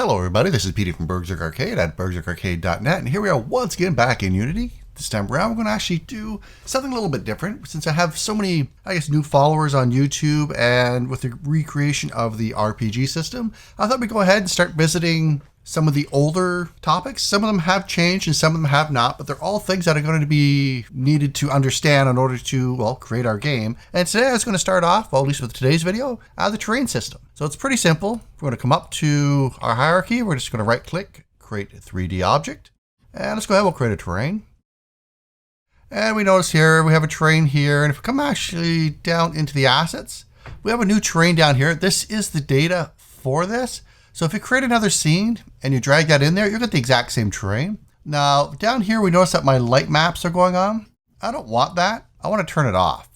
Hello everybody, this is Petey from BurgZerg Arcade at BurgZergArcade.net, and here we are once again back in Unity. This time around we're going to actually do something a little bit different, since I have so many, new followers on YouTube, and with the recreation of the RPG system, I thought we'd go ahead and start visiting some of the older topics. Some of them have changed and some of them have not, but they're all things that are going to be needed to understand in order to, well, create our game. And today I was going to start off, well, at least with today's video, the terrain system. So it's pretty simple. We're going to come up to our hierarchy. We're just going to right click, create a 3D object. And let's go ahead, we'll create a terrain. And we notice here, we have a terrain here. And if we come actually down into the assets, we have a new terrain down here. This is the data for this. So if you create another scene and you drag that in there, you'll get the exact same terrain. Now down here, we notice that my light maps are going on. I don't want that. I want to turn it off,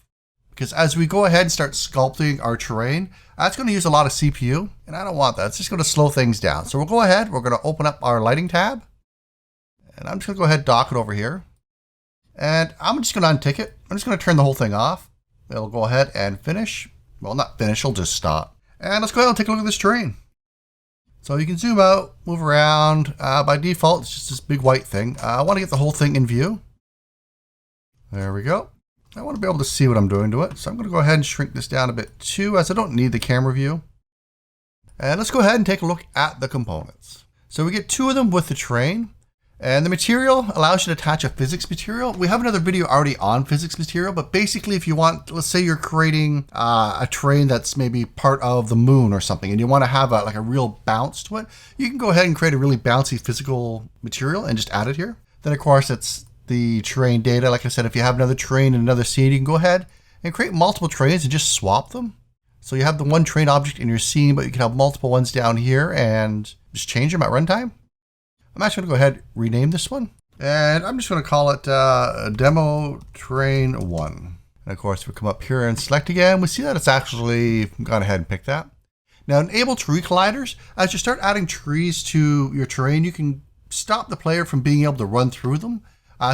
because as we go ahead and start sculpting our terrain, that's going to use a lot of CPU, and I don't want that. It's just going to slow things down. So we'll go ahead, we're going to open up our lighting tab, and I'm just going to go ahead and dock it over here. And I'm just going to untick it. I'm just going to turn the whole thing off. It'll go ahead and finish. Well, not finish, it'll just stop. And let's go ahead and take a look at this terrain. So you can zoom out, move around. By default, it's just this big white thing. I want to get the whole thing in view. There we go. I want to be able to see what I'm doing to it. So I'm going to go ahead and shrink this down a bit too, as I don't need the camera view. And let's go ahead and take a look at the components. So we get two of them with the terrain. And the material allows you to attach a physics material. We have another video already on physics material, but basically if you want, let's say you're creating a terrain that's maybe part of the moon or something, and you want to have a real bounce to it, you can go ahead and create a really bouncy physical material and just add it here. Then of course it's the terrain data. Like I said, if you have another terrain and another scene, you can go ahead and create multiple terrains and just swap them. So you have the one terrain object in your scene, but you can have multiple ones down here and just change them at runtime. I'm actually going to go ahead and rename this one. And I'm just going to call it Demo Terrain 1. And of course, we come up here and select again. We see that it's actually gone ahead and picked that. Now, enable tree colliders. As you start adding trees to your terrain, you can stop the player from being able to run through them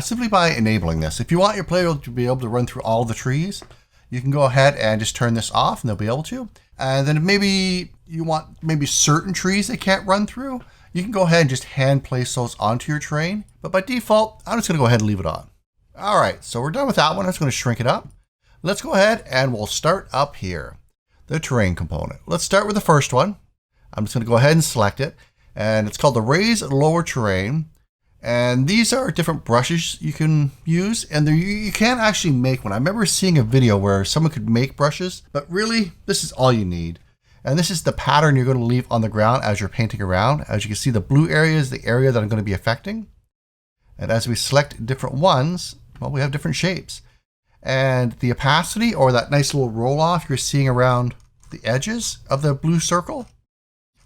simply by enabling this. If you want your player to be able to run through all the trees, you can go ahead and just turn this off and they'll be able to. And then if maybe you want certain trees they can't run through, you can go ahead and just hand place those onto your terrain. But by default, I'm just going to go ahead and leave it on. All right, so we're done with that one. I'm just going to shrink it up. Let's go ahead and we'll start up here, the terrain component. Let's start with the first one. I'm just going to go ahead and select it. And it's called the Raise Lower Terrain. And these are different brushes you can use. And you can't actually make one. I remember seeing a video where someone could make brushes, but really, this is all you need. And this is the pattern you're going to leave on the ground as you're painting around. As you can see, the blue area is the area that I'm going to be affecting. And as we select different ones, well, we have different shapes. And the opacity, or that nice little roll off you're seeing around the edges of the blue circle,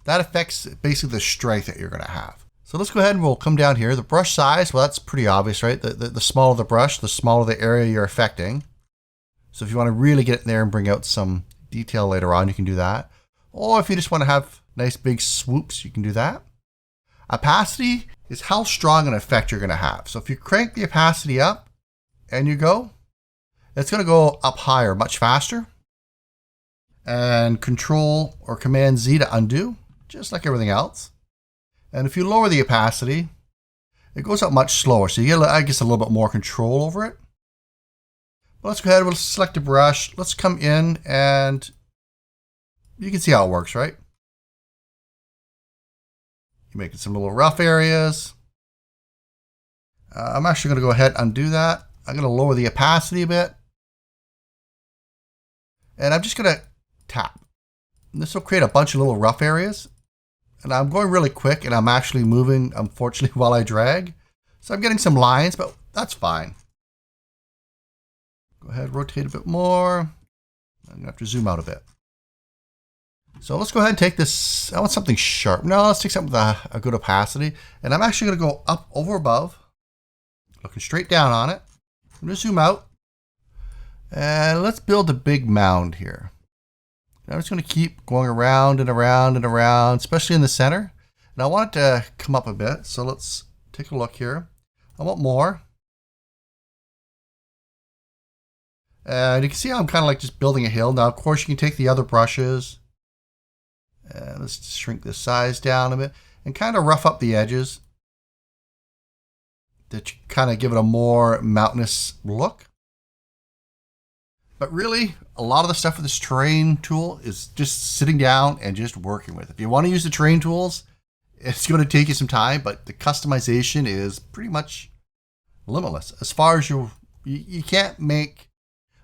that affects basically the strength that you're going to have. So let's go ahead and we'll come down here. The brush size, well, that's pretty obvious, right? The smaller the brush, the smaller the area you're affecting. So if you want to really get in there and bring out some detail later on, you can do that. Or if you just want to have nice big swoops, you can do that. Opacity is how strong an effect you're going to have. So if you crank the opacity up and you go, it's going to go up higher much faster. And Control or Command Z to undo, just like everything else. And if you lower the opacity, it goes up much slower. So you get, I guess, a little bit more control over it. But let's go ahead, we'll select a brush. Let's come in and you can see how it works, right? You're making some little rough areas. I'm actually going to go ahead and undo that. I'm going to lower the opacity a bit. And I'm just going to tap. And this will create a bunch of little rough areas. And I'm going really quick and I'm actually moving, unfortunately, while I drag. So I'm getting some lines, but that's fine. Go ahead, rotate a bit more. I'm going to have to zoom out a bit. So let's go ahead and take this. I want something sharp. No, let's take something with a good opacity. And I'm actually going to go up over above, looking straight down on it. I'm going to zoom out. And let's build a big mound here. I'm just going to keep going around and around and around, especially in the center. And I want it to come up a bit. So let's take a look here. I want more. And you can see how I'm kind of like just building a hill. Now, of course, you can take the other brushes. Let's shrink the size down a bit. and kind of rough up the edges to kind of give it a more mountainous look. But really, a lot of the stuff with this terrain tool is just sitting down and just working with. If you want to use the terrain tools, it's going to take you some time, but the customization is pretty much limitless. As far as you can't make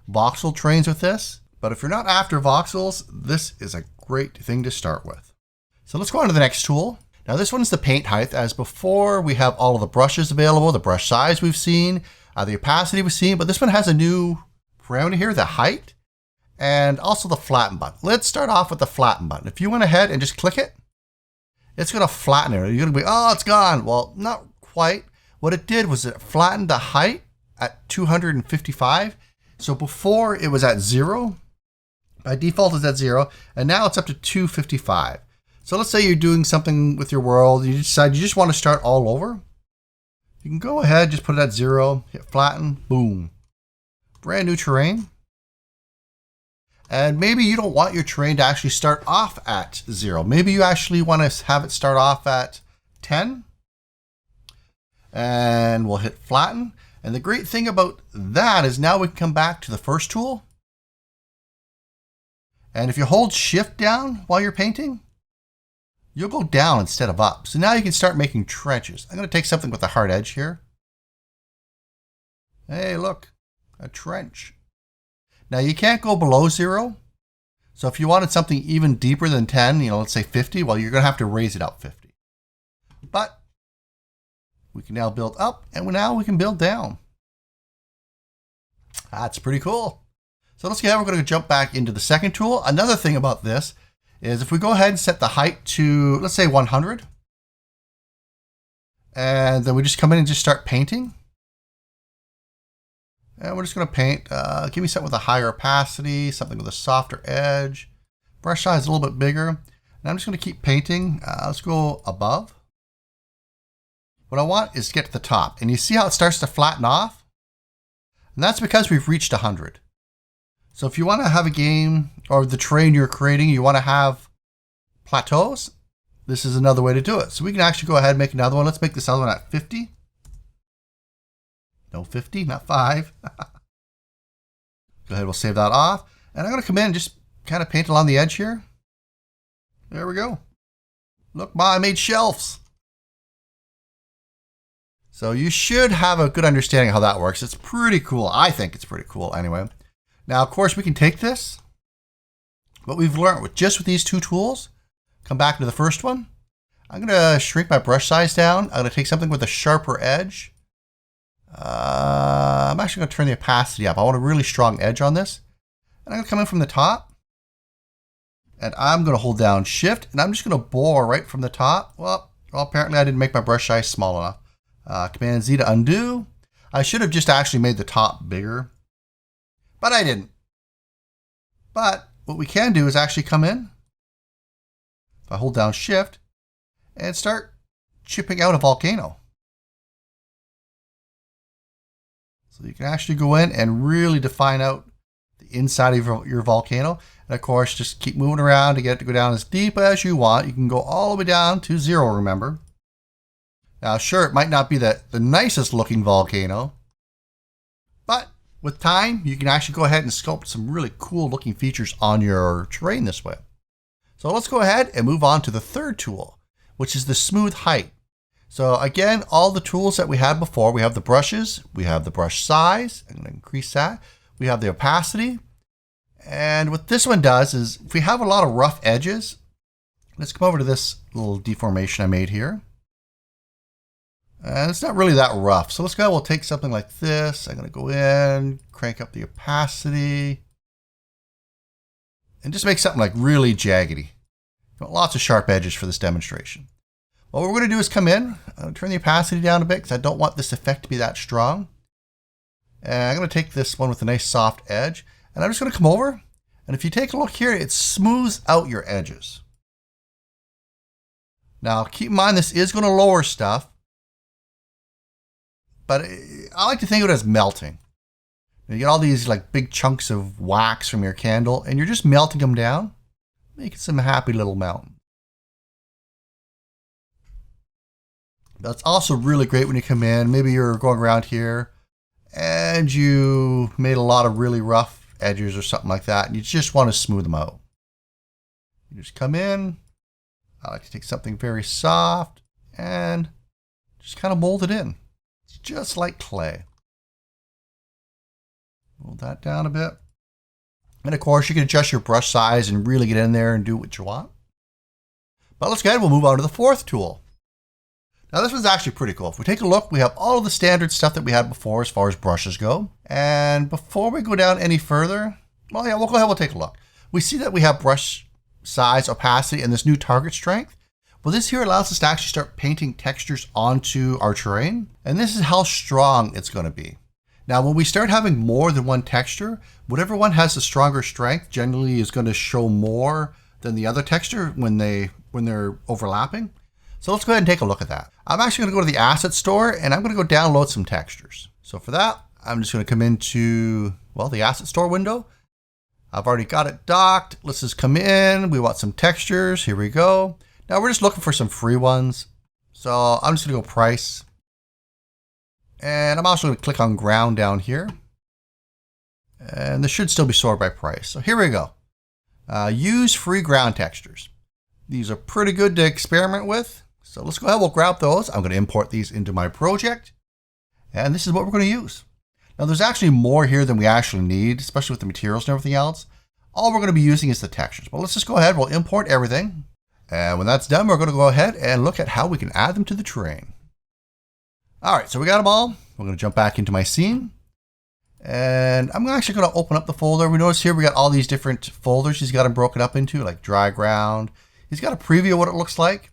voxel terrains with this, but if you're not after voxels, this is a great thing to start with. So let's go on to the next tool. Now this one's the paint height. As before, we have all of the brushes available, the brush size we've seen, the opacity we've seen, but this one has a new parameter here, the height, and also the flatten button. Let's start off with the flatten button. If you went ahead and just click it, it's going to flatten it. You're going to be, oh, it's gone. Well, not quite. What it did was it flattened the height at 255. So before it was at 0. By default it's at 0. And now it's up to 255. So let's say you're doing something with your world. You decide you just want to start all over. You can go ahead, just put it at 0, hit flatten, boom. Brand new terrain. And maybe you don't want your terrain to actually start off at 0. Maybe you actually want to have it start off at 10. And we'll hit flatten. And the great thing about that is now we can come back to the first tool. And if you hold shift down while you're painting, you'll go down instead of up. So now you can start making trenches. I'm going to take something with a hard edge here. Hey, look, a trench. Now you can't go below 0. So if you wanted something even deeper than 10, let's say 50, well, you're going to have to raise it up 50. But we can now build up, and now we can build down. That's pretty cool. So let's we're going to jump back into the second tool. Another thing about this is if we go ahead and set the height to, let's say 100, and then we just come in and just start painting. And we're just going to paint, give me something with a higher opacity, something with a softer edge. Brush size a little bit bigger. And I'm just going to keep painting. Let's go above. What I want is to get to the top. And you see how it starts to flatten off? And that's because we've reached 100. So if you want to have a game or the terrain you're creating, you want to have plateaus, this is another way to do it. So we can actually go ahead and make another one. Let's make this other one at 50. No 50, not 5. Go ahead, we'll save that off. And I'm going to come in and just kind of paint along the edge here. There we go. Look, I made shelves. So you should have a good understanding of how that works. It's pretty cool. I think it's pretty cool anyway. Now, of course, we can take this. What we've learned with these two tools, come back to the first one. I'm going to shrink my brush size down. I'm going to take something with a sharper edge. I'm actually going to turn the opacity up. I want a really strong edge on this. And I'm going to come in from the top. And I'm going to hold down shift. And I'm just going to bore right from the top. Well, apparently I didn't make my brush size small enough. Command Z to undo. I should have just actually made the top bigger. But I didn't. But what we can do is actually come in. If I hold down shift. And start chipping out a volcano. So you can actually go in and really define out the inside of your volcano. And of course, just keep moving around to get it to go down as deep as you want. You can go all the way down to 0, remember. Now, sure, it might not be the nicest looking volcano, but with time, you can actually go ahead and sculpt some really cool looking features on your terrain this way. So let's go ahead and move on to the third tool, which is the smooth height. So again, all the tools that we had before, we have the brushes, we have the brush size, I'm going to increase that. We have the opacity. And what this one does is if we have a lot of rough edges, let's come over to this little deformation I made here. And it's not really that rough. So let's go, we'll take something like this. I'm going to go in, crank up the opacity, and just make something like really jaggedy. Lots of sharp edges for this demonstration. What we're going to do is come in, turn the opacity down a bit because I don't want this effect to be that strong. And I'm going to take this one with a nice soft edge. And I'm just going to come over. And if you take a look here, it smooths out your edges. Now, keep in mind, this is going to lower stuff. But I like to think of it as melting. You get all these like big chunks of wax from your candle, and you're just melting them down, making some happy little mountains. That's also really great when you come in. Maybe you're going around here and you made a lot of really rough edges or something like that, and you just want to smooth them out. You just come in. I like to take something very soft and just kind of mold it in. It's just like clay. Mold that down a bit. And of course, you can adjust your brush size and really get in there and do what you want. But let's go ahead and we'll move on to the fourth tool. Now this one's actually pretty cool. If we take a look, we have all of the standard stuff that we had before as far as brushes go. And before we go down any further, well, yeah, we'll go ahead and we'll take a look. We see that we have brush size, opacity, and this new target strength. Well, this here allows us to actually start painting textures onto our terrain. And this is how strong it's going to be. Now, when we start having more than one texture, whatever one has the stronger strength generally is going to show more than the other texture when they're overlapping. So let's go ahead and take a look at that. I'm actually going to go to the asset store and I'm going to go download some textures. So for that, I'm just going to come into, well, the asset store window. I've already got it docked. Let's just come in. We want some textures. Here we go. Now we're just looking for some free ones. So I'm just going to go price. And I'm also going to click on ground down here. And this should still be sorted by price. So here we go. Use free ground textures. These are pretty good to experiment with. So let's go ahead, we'll grab those. I'm going to import these into my project. And this is what we're going to use. Now there's actually more here than we actually need, especially with the materials and everything else. All we're going to be using is the textures. But let's just go ahead, we'll import everything. And when that's done, we're going to go ahead and look at how we can add them to the terrain. All right, so we got them all. We're going to jump back into my scene. And I'm actually going to open up the folder. We notice here we got all these different folders he's got them broken up into, like dry ground. He's got a preview of what it looks like.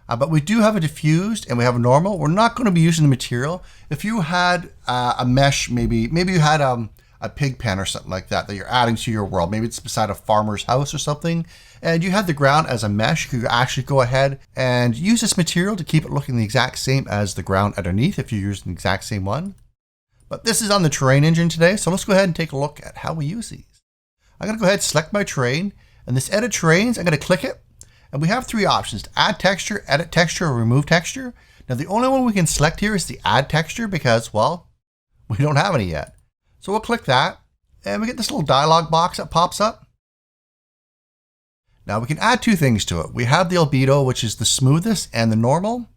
But we do have a diffused and we have a normal. We're not going to be using the material. If you had a mesh, maybe you had a pig pen or something like that you're adding to your world. Maybe it's beside a farmer's house or something. And you had the ground as a mesh. You could actually go ahead and use this material to keep it looking the exact same as the ground underneath if you use the exact same one. But this is on the terrain engine today. So let's go ahead and take a look at how we use these. I'm going to go ahead and select my terrain. And this edit terrains, I'm going to click it. And we have three options: to add texture, edit texture, or remove texture. Now the only one we can select here is the add texture because, well, we don't have any yet. So we'll click that and we get this little dialog box that pops up. Now we can add two things to it. We have the albedo, which is the smoothest, and the normal.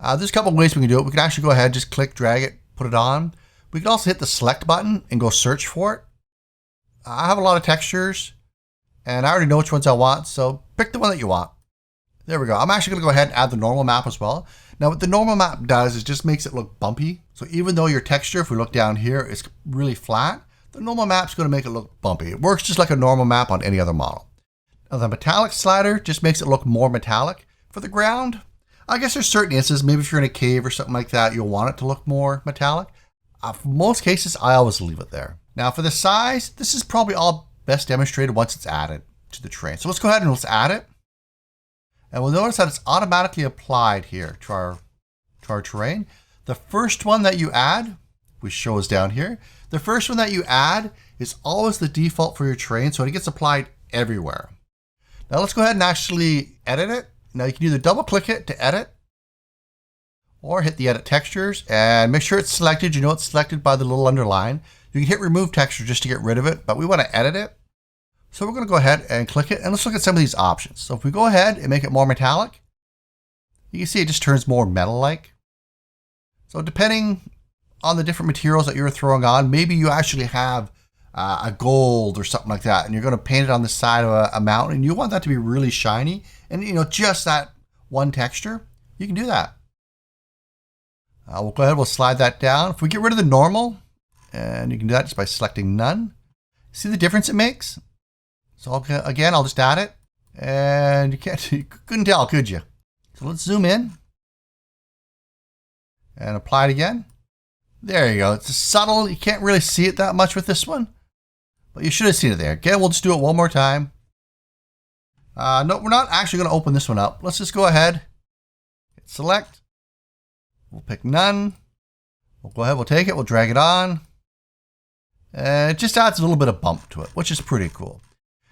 There's a couple of ways we can do it. We can actually go ahead, just click, drag it, put it on. We can also hit the select button and go search for it. I have a lot of textures and I already know which ones I want, so pick the one that you want. There we go. I'm actually going to go ahead and add the normal map as well. Now what the normal map does is just makes it look bumpy. So even though your texture, if we look down here, is really flat, the normal map's going to make it look bumpy. It works just like a normal map on any other model. Now the metallic slider just makes it look more metallic. For the ground, I guess there's certain instances, maybe if you're in a cave or something like that, you'll want it to look more metallic. For most cases, I always leave it there. Now for the size, this is probably all best demonstrated once it's added to the terrain. So let's go ahead and let's add it. And we'll notice that it's automatically applied here to our terrain. The first one that you add, which shows down here, the first one that you add is always the default for your terrain, so it gets applied everywhere. Now let's go ahead and actually edit it. Now you can either double click it to edit or hit the edit textures and make sure it's selected. You know it's selected by the little underline. You can hit remove texture just to get rid of it, but we want to edit it. So we're going to go ahead and click it and let's look at some of these options. So if we go ahead and make it more metallic, you can see it just turns more metal-like. So depending on the different materials that you're throwing on, maybe you actually have a gold or something like that, and you're going to paint it on the side of a mountain, and you want that to be really shiny, and just that one texture, you can do that. We'll go ahead, we'll slide that down. If we get rid of the normal, and you can do that just by selecting none, see the difference it makes? So again, I'll just add it, and you couldn't tell, could you? So let's zoom in and apply it again. There you go. It's subtle. You can't really see it that much with this one, but you should have seen it there. Again, we'll just do it one more time. No, we're not actually going to open this one up. Let's just go ahead, hit select. We'll pick none. We'll go ahead, we'll take it, we'll drag it on. And it just adds a little bit of bump to it, which is pretty cool.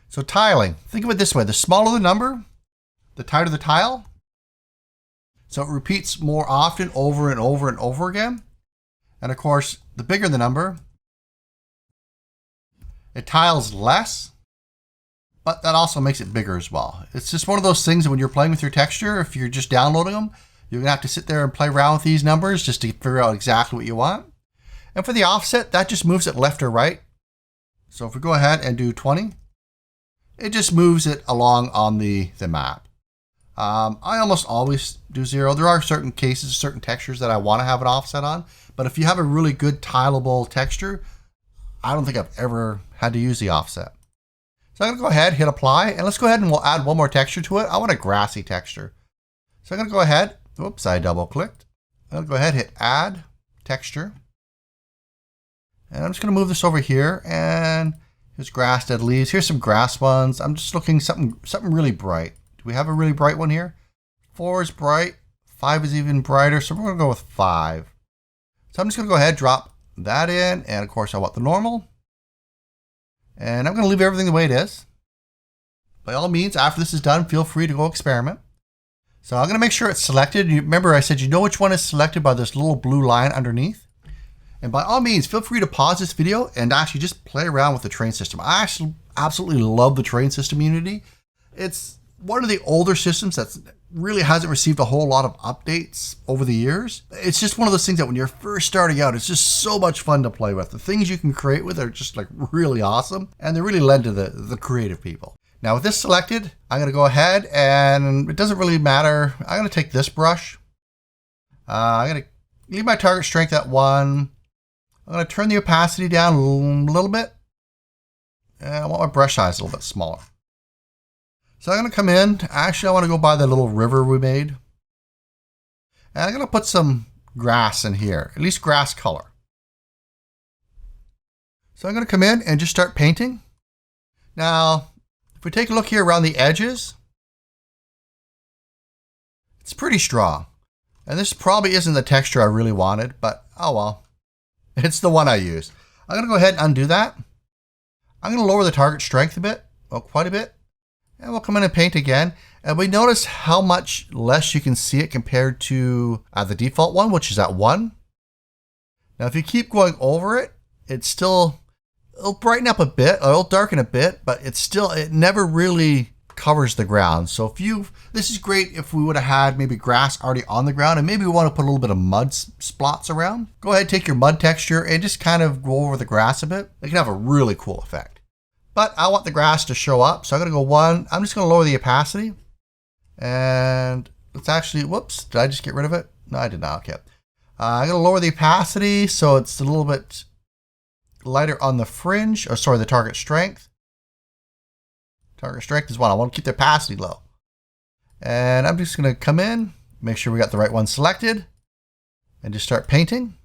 So tiling, think of it this way. The smaller the number, the tighter the tile. So it repeats more often over and over and over again. And of course, the bigger the number, it tiles less, but that also makes it bigger as well. It's just one of those things that when you're playing with your texture, if you're just downloading them, you're gonna have to sit there and play around with these numbers just to figure out exactly what you want. And for the offset, that just moves it left or right. So if we go ahead and do 20, it just moves it along on the map. I almost always do 0. There are certain cases, certain textures that I want to have an offset on, but if you have a really good tileable texture, I don't think I've ever had to use the offset. So I'm gonna go ahead, hit apply, and let's go ahead and we'll add one more texture to it. I want a grassy texture. So I'm gonna go ahead, oops, I double clicked. I'll go ahead, hit add texture. And I'm just gonna move this over here, and here's grass, dead leaves. Here's some grass ones. I'm just looking something really bright. Do we have a really bright one here? 4 is bright, 5 is even brighter, so we're gonna go with 5. So I'm just gonna go ahead, drop that in, and of course I want the normal. And I'm gonna leave everything the way it is. By all means, after this is done, feel free to go experiment. So I'm gonna make sure it's selected. Remember I said you know which one is selected by this little blue line underneath. And by all means, feel free to pause this video and actually just play around with the train system. I actually absolutely love the train system Unity. It's one of the older systems that really hasn't received a whole lot of updates over the years. It's just one of those things that when you're first starting out, it's just so much fun to play with. The things you can create with are just like really awesome, and they really lend to the creative people. Now with this selected, I'm gonna go ahead, and it doesn't really matter. I'm gonna take this brush. I'm gonna leave my target strength at 1. I'm gonna turn the opacity down a little bit. And I want my brush size a little bit smaller. So I'm gonna come in, actually I wanna go by the little river we made. And I'm gonna put some grass in here, at least grass color. So I'm gonna come in and just start painting. Now, if we take a look here around the edges, it's pretty strong. And this probably isn't the texture I really wanted, but oh well. It's the one I used. I'm gonna go ahead and undo that. I'm gonna lower the target strength a bit, well, quite a bit. And we'll come in and paint again. And we notice how much less you can see it compared to the default one, which is at 1. Now, if you keep going over it, it'll brighten up a bit, or it'll darken a bit, but it never really covers the ground. So this is great if we would have had maybe grass already on the ground, and maybe we want to put a little bit of mud splots around. Go ahead, take your mud texture and just kind of go over the grass a bit. It can have a really cool effect. But I want the grass to show up, so I'm gonna go 1. I'm just gonna lower the opacity. And let's actually, whoops, did I just get rid of it? No, I did not, okay. I'm gonna lower the opacity so it's a little bit lighter on the fringe, or sorry, the target strength. Target strength is 1, I wanna keep the opacity low. And I'm just gonna come in, make sure we got the right one selected, and just start painting.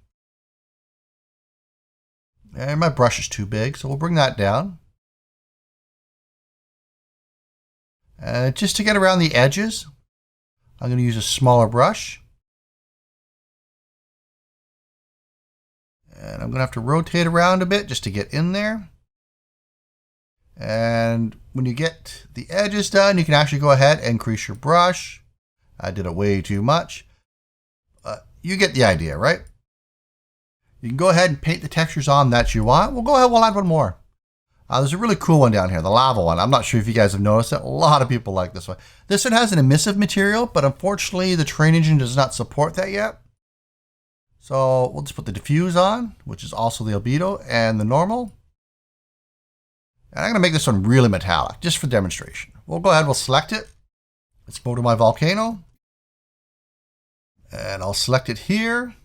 And my brush is too big, so we'll bring that down. Just to get around the edges, I'm going to use a smaller brush. And I'm going to have to rotate around a bit just to get in there. And when you get the edges done, you can actually go ahead and increase your brush. I did it way too much. You get the idea, right? You can go ahead and paint the textures on that you want. We'll go ahead, we'll add one more. There's a really cool one down here, the lava one. I'm not sure if you guys have noticed it. A lot of people like this one. This one has an emissive material, but unfortunately the train engine does not support that yet. So we'll just put the diffuse on, which is also the albedo, and the normal. And I'm gonna make this one really metallic, just for demonstration. We'll go ahead, we'll select it. Let's go to my volcano. And I'll select it here.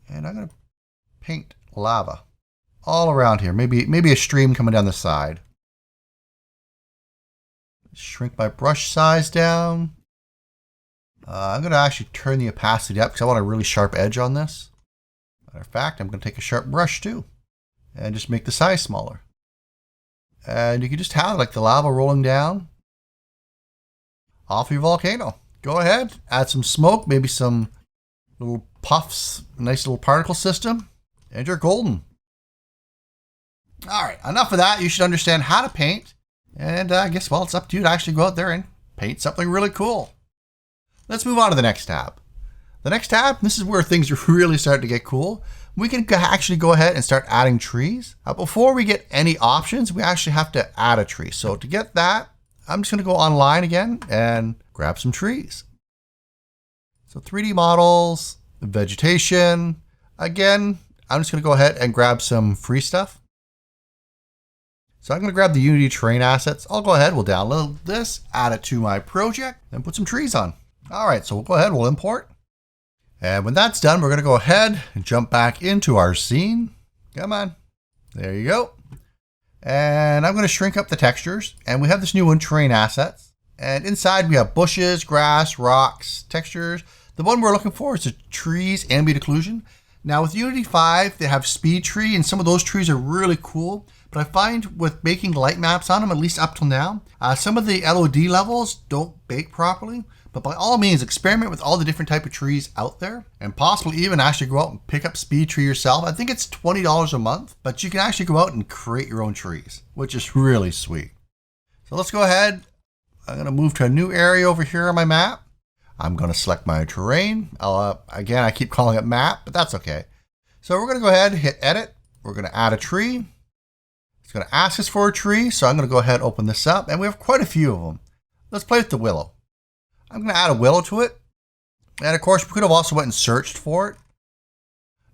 And I'm gonna paint lava all around here. Maybe a stream coming down the side. Shrink my brush size down. I'm going to actually turn the opacity up because I want a really sharp edge on this. Matter of fact, I'm going to take a sharp brush too and just make the size smaller. And you can just have like the lava rolling down off your volcano. Go ahead, add some smoke, maybe some little puffs, nice little particle system, and you're golden. All right, enough of that. You should understand how to paint. And I guess, well, it's up to you to actually go out there and paint something really cool. Let's move on to the next tab. The next tab, this is where things really start to get cool. We can actually go ahead and start adding trees. Before we get any options, we actually have to add a tree. So to get that, I'm just going to go online again and grab some trees. So 3D models, vegetation. Again, I'm just going to go ahead and grab some free stuff. So I'm going to grab the Unity terrain assets. I'll go ahead, we'll download this, add it to my project, and put some trees on. All right, so we'll go ahead, we'll import. And when that's done, we're going to go ahead and jump back into our scene. Come on. There you go. And I'm going to shrink up the textures. And we have this new one, terrain assets. And inside we have bushes, grass, rocks, textures. The one we're looking for is the trees ambient occlusion. Now with Unity 5, they have speed tree, and some of those trees are really cool. But I find with making light maps on them, at least up till now, some of the LOD levels don't bake properly. But by all means, experiment with all the different type of trees out there, and possibly even actually go out and pick up speed tree yourself. I think it's $20 a month, but you can actually go out and create your own trees, which is really sweet. So let's go ahead. I'm going to move to a new area over here on my map. I'm going to select my terrain. Again, I keep calling it map, but that's okay. So we're going to go ahead and hit edit. We're going to add a tree. It's going to ask us for a tree. So I'm going to go ahead and open this up, and we have quite a few of them. Let's play with the willow. I'm going to add a willow to it. And of course, we could have also went and searched for it.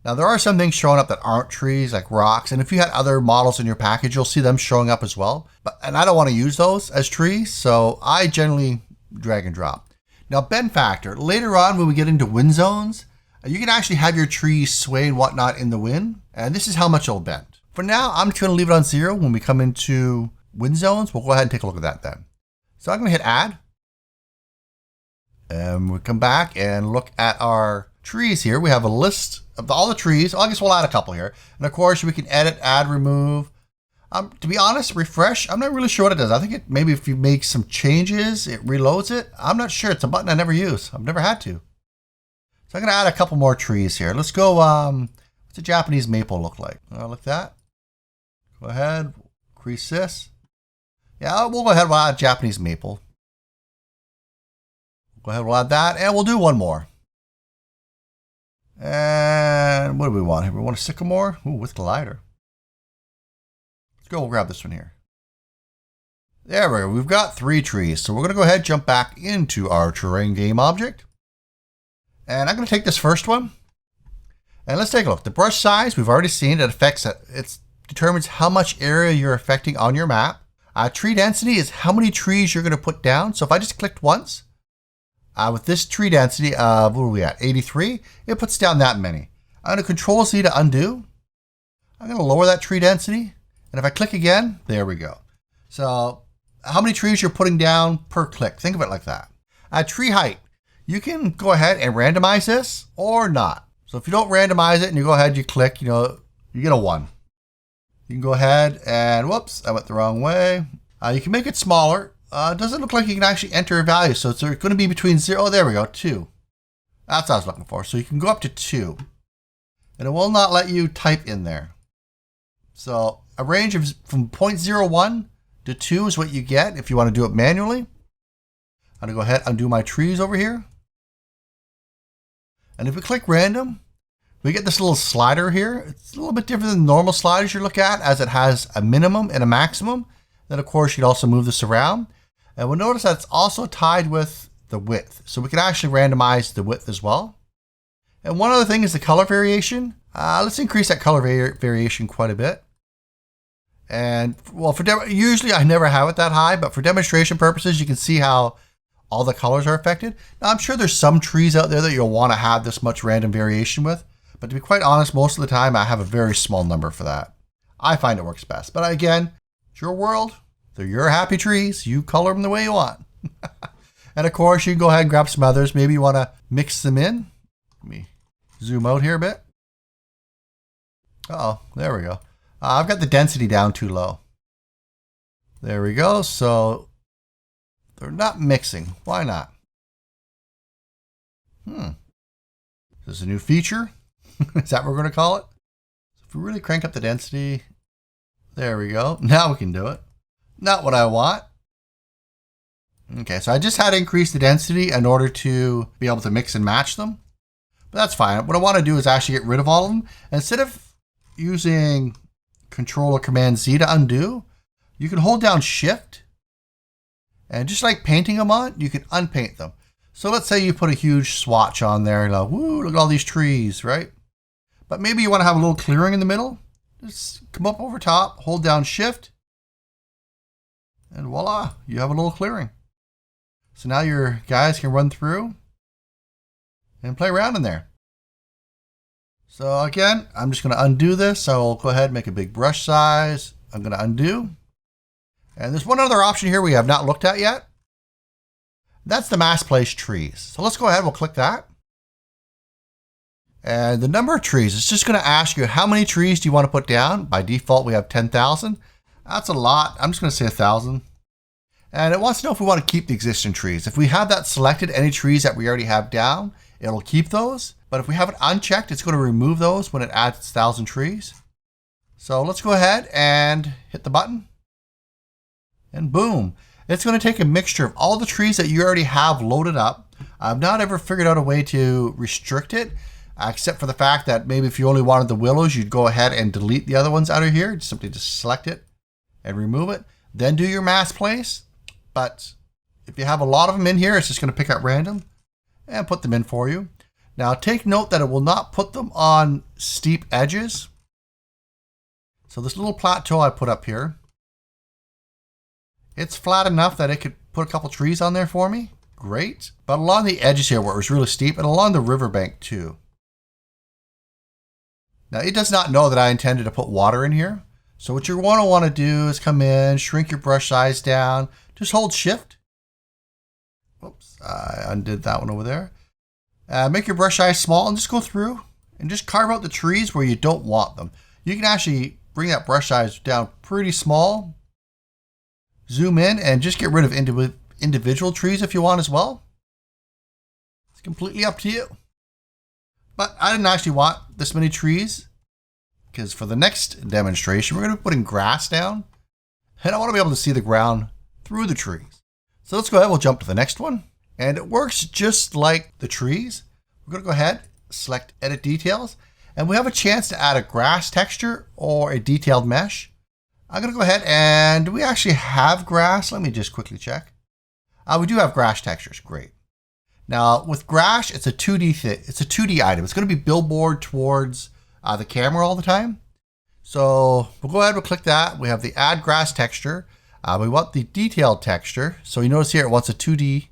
Now there are some things showing up that aren't trees, like rocks. And if you had other models in your package, you'll see them showing up as well. And I don't want to use those as trees, so I generally drag and drop. Now bend factor, later on when we get into wind zones, you can actually have your trees sway and whatnot in the wind. And this is how much it'll bend. For now, I'm just going to leave it on 0. When we come into wind zones, we'll go ahead and take a look at that then. So I'm going to hit add. And we come back and look at our trees here. We have a list of all the trees. I guess we'll add a couple here. And of course, we can edit, add, remove. To be honest, refresh, I'm not really sure what it does. I think maybe if you make some changes, it reloads it. I'm not sure. It's a button I never use. I've never had to. So I'm going to add a couple more trees here. Let's go, what's a Japanese maple look like? Look at that. Go ahead, increase this. Yeah, we'll go ahead and add Japanese maple. Go ahead, we'll add that, and we'll do one more. And what do we want here? We want a sycamore? Ooh, with glider. Let's go, we'll grab this one here. There we go, we've got 3 trees. So we're gonna go ahead and jump back into our terrain game object. And I'm gonna take this first one. And let's take a look. The brush size, we've already seen it affects it. It determines how much area you're affecting on your map. Tree density is how many trees you're gonna put down. So if I just clicked once, with this tree density of, what are we at, 83, it puts down that many. I'm going to Control Z to undo. I'm going to lower that tree density. And if I click again, there we go. So how many trees you're putting down per click. Think of it like that. Tree height. You can go ahead and randomize this or not. So if you don't randomize it and you go ahead, you click, you get a 1. You can go ahead and, whoops, I went the wrong way. You can make it smaller. It doesn't look like you can actually enter a value. So it's going to be between 0. Oh, there we go, 2. That's what I was looking for. So you can go up to 2. And it will not let you type in there. So a range of from 0.01 to 2 is what you get if you want to do it manually. I'm going to go ahead and undo my trees over here. And if we click random, we get this little slider here. It's a little bit different than normal sliders you look at, as it has a minimum and a maximum. Then of course you can also move this around. And we'll notice that it's also tied with the width. So we can actually randomize the width as well. And one other thing is the color variation. Let's increase that color variation quite a bit. And well, usually I never have it that high, but for demonstration purposes, you can see how all the colors are affected. Now I'm sure there's some trees out there that you'll want to have this much random variation with. But to be quite honest, most of the time I have a very small number for that. I find it works best. But again, it's your world. They're your happy trees. You color them the way you want. And of course, you can go ahead and grab some others. Maybe you want to mix them in. Let me zoom out here a bit. Uh-oh, there we go. I've got the density down too low. There we go. So they're not mixing. Why not? Is this a new feature? Is that what we're going to call it? So if we really crank up the density, there we go. Now we can do it. Not what I want. Okay, so I just had to increase the density in order to be able to mix and match them. But that's fine. What I want to do is actually get rid of all of them. Instead of using Control or Command Z to undo, you can hold down Shift. And just like painting them on, you can unpaint them. So let's say you put a huge swatch on there and woo, look at all these trees, right? But maybe you want to have a little clearing in the middle. Just come up over top, hold down Shift, and voila, you have a little clearing. So now your guys can run through and play around in there. So again, I'm just going to undo this. So I'll go ahead and make a big brush size. I'm going to undo. And there's one other option here we have not looked at yet. That's the mass place trees. So let's go ahead, we'll click that. And the number of trees, it's just going to ask you how many trees do you want to put down. By default, we have 10,000. That's a lot. I'm just going to say 1,000. And it wants to know if we want to keep the existing trees. If we have that selected, any trees that we already have down, it'll keep those. But if we have it unchecked, it's going to remove those when it adds 1,000 trees. So let's go ahead and hit the button. And boom. It's going to take a mixture of all the trees that you already have loaded up. I've not ever figured out a way to restrict it, except for the fact that maybe if you only wanted the willows, you'd go ahead and delete the other ones out of here. Simply just select it and remove it. Then do your mass place. But if you have a lot of them in here, it's just going to pick out random and put them in for you. Now take note that it will not put them on steep edges. So this little plateau I put up here, it's flat enough that it could put a couple trees on there for me. Great. But along the edges here where it was really steep and along the riverbank too. Now it does not know that I intended to put water in here. So what you're going to want to do is come in, shrink your brush size down. Just hold Shift. Whoops, I undid that one over there. Make your brush size small and just go through and just carve out the trees where you don't want them. You can actually bring that brush size down pretty small. Zoom in and just get rid of individual trees if you want as well. It's completely up to you. But I didn't actually want this many trees because for the next demonstration, we're going to be putting grass down. And I want to be able to see the ground through the trees. So let's go ahead, we'll jump to the next one. And it works just like the trees. We're going to go ahead, select Edit Details, and we have a chance to add a grass texture or a detailed mesh. I'm going to go ahead and we actually have grass. Let me just quickly check. We do have grass textures, great. Now with grass, it's a 2D item. It's going to be billboard towards the camera all the time. So we'll go ahead, we'll click that. We have the add grass texture. We want the detailed texture. So you notice here it wants a 2D.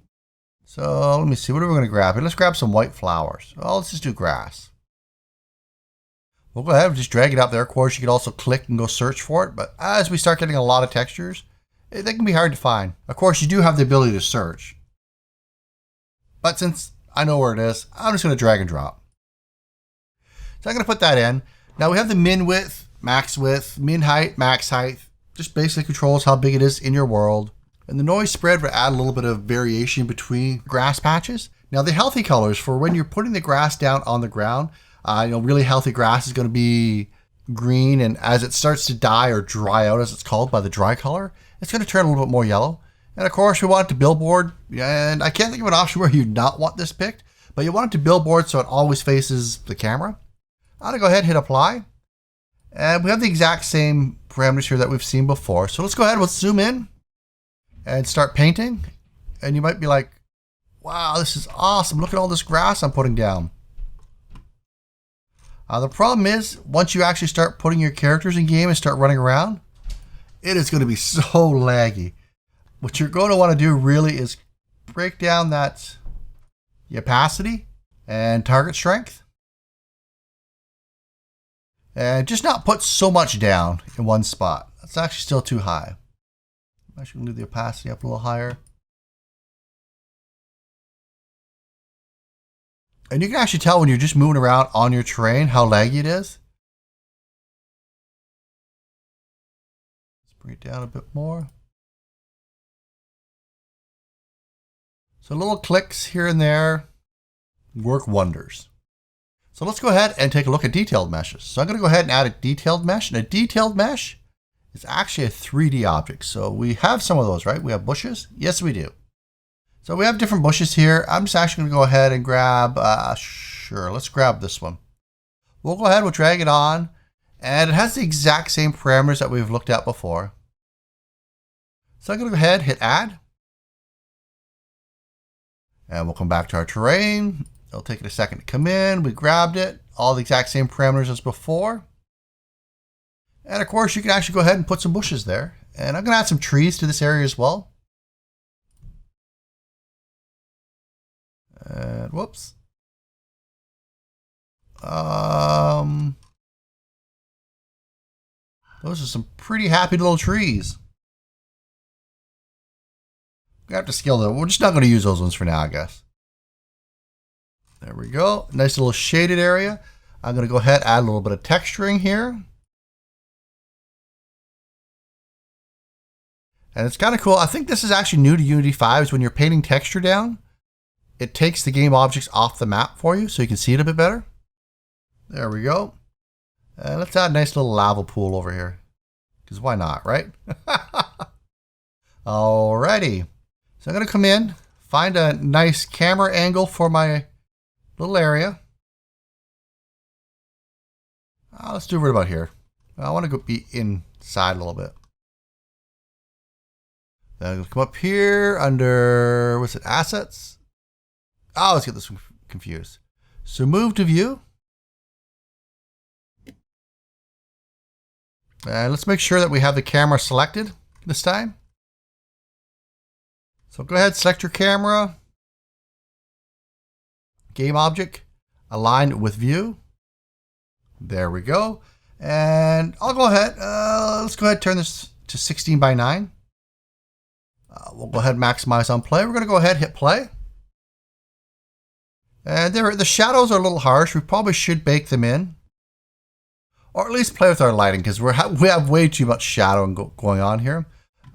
So let me see, what are we going to grab here? Let's grab some white flowers. Well, let's just do grass. We'll go ahead and just drag it up there. Of course, you can also click and go search for it. But as we start getting a lot of textures, they can be hard to find. Of course, you do have the ability to search. But since I know where it is, I'm just going to drag and drop. So I'm going to put that in. Now we have the min width, min height, max height. Just basically controls how big it is in your world. And the noise spread would add a little bit of variation between grass patches. Now the healthy colors for when you're putting the grass down on the ground, really healthy grass is going to be green. And as it starts to die or dry out, as it's called by the dry color, it's going to turn a little bit more yellow. And of course we want it to billboard. And I can't think of an option where you not want this picked, but you want it to billboard so it always faces the camera. I'm going to go ahead and hit apply. And we have the exact same parameters here that we've seen before. So let's go ahead, let's zoom in and start painting. And you might be like, wow, this is awesome. Look at all this grass I'm putting down. The problem is, once you actually start putting your characters in game and start running around, it is going to be so laggy. What you're going to want to do really is break down that opacity and target strength. And just not put so much down in one spot. That's actually still too high. I'm actually going to do the opacity up a little higher. And you can actually tell when you're just moving around on your terrain how laggy it is. Let's bring it down a bit more. So little clicks here and there work wonders. So let's go ahead and take a look at detailed meshes. So I'm going to go ahead and add a detailed mesh. And a detailed mesh is actually a 3D object. So we have some of those, right? We have bushes. Yes, we do. So we have different bushes here. I'm just actually going to go ahead and grab, sure, let's grab this one. We'll go ahead, we'll drag it on, and it has the exact same parameters that we've looked at before. So I'm going to go ahead, hit add. And we'll come back to our terrain. It'll take it a second to come in. We grabbed it, all the exact same parameters as before. And of course, you can actually go ahead and put some bushes there. And I'm going to add some trees to this area as well. And whoops. Those are some pretty happy little trees. We have to scale them. We're just not going to use those ones for now, I guess. There we go. Nice little shaded area. I'm going to go ahead and add a little bit of texturing here. And it's kind of cool. I think this is actually new to Unity 5 is when you're painting texture down, it takes the game objects off the map for you so you can see it a bit better. There we go. And let's add a nice little lava pool over here. Because why not, right? Alrighty. So I'm going to come in, find a nice camera angle for my little area. Let's do it right about here. I want to go be inside a little bit. Then I'm going to come up here under, what's it, assets? Oh, let's get this one confused. So move to view. And let's make sure that we have the camera selected this time. So go ahead, select your camera. Game object, align with view. There we go. And I'll go ahead, let's go ahead and turn this to 16 by 9. We'll go ahead and maximize on play. We're going to go ahead and hit play. And there, the shadows are a little harsh. We probably should bake them in. Or at least play with our lighting because we have way too much shadow going on here.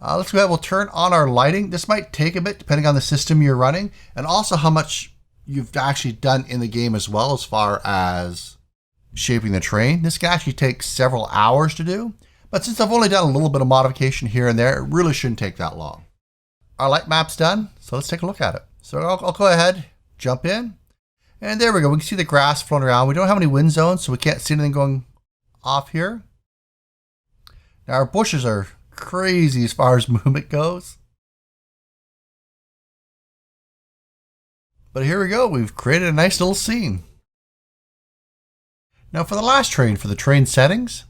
Let's go ahead, we'll turn on our lighting. This might take a bit depending on the system you're running and also how much you've actually done in the game as well as far as shaping the terrain. This can actually take several hours to do, but since I've only done a little bit of modification here and there, it really shouldn't take that long. Our light map's done, so let's take a look at it. So I'll go ahead, jump in, and there we go. We can see the grass floating around. We don't have any wind zones, so we can't see anything going off here. Now our bushes are crazy as far as movement goes. But here we go. We've created a nice little scene. Now for the last train, for the train settings,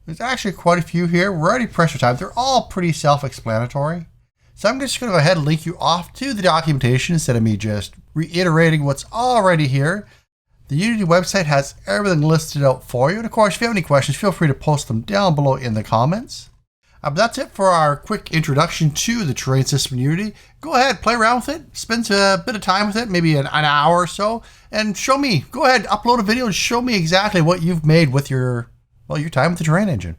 there's actually quite a few here. We're already pressure time. They're all pretty self-explanatory. So I'm just going to go ahead and link you off to the documentation instead of me just reiterating what's already here. The Unity website has everything listed out for you. And of course, if you have any questions, feel free to post them down below in the comments. But that's it for our quick introduction to the terrain system in Unity. Go ahead, play around with it, spend a bit of time with it, maybe an hour or so, and show me. Go ahead, upload a video and show me exactly what you've made with your time with the terrain engine.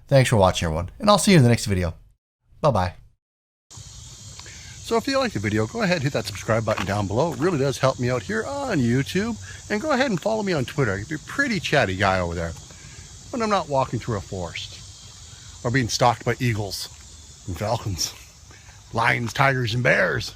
Thanks for watching, everyone, and I'll see you in the next video. Bye-bye. So if you like the video, go ahead and hit that subscribe button down below. It really does help me out here on YouTube. And go ahead and follow me on Twitter. I can be a pretty chatty guy over there when I'm not walking through a forest or being stalked by eagles and falcons, lions, tigers, and bears.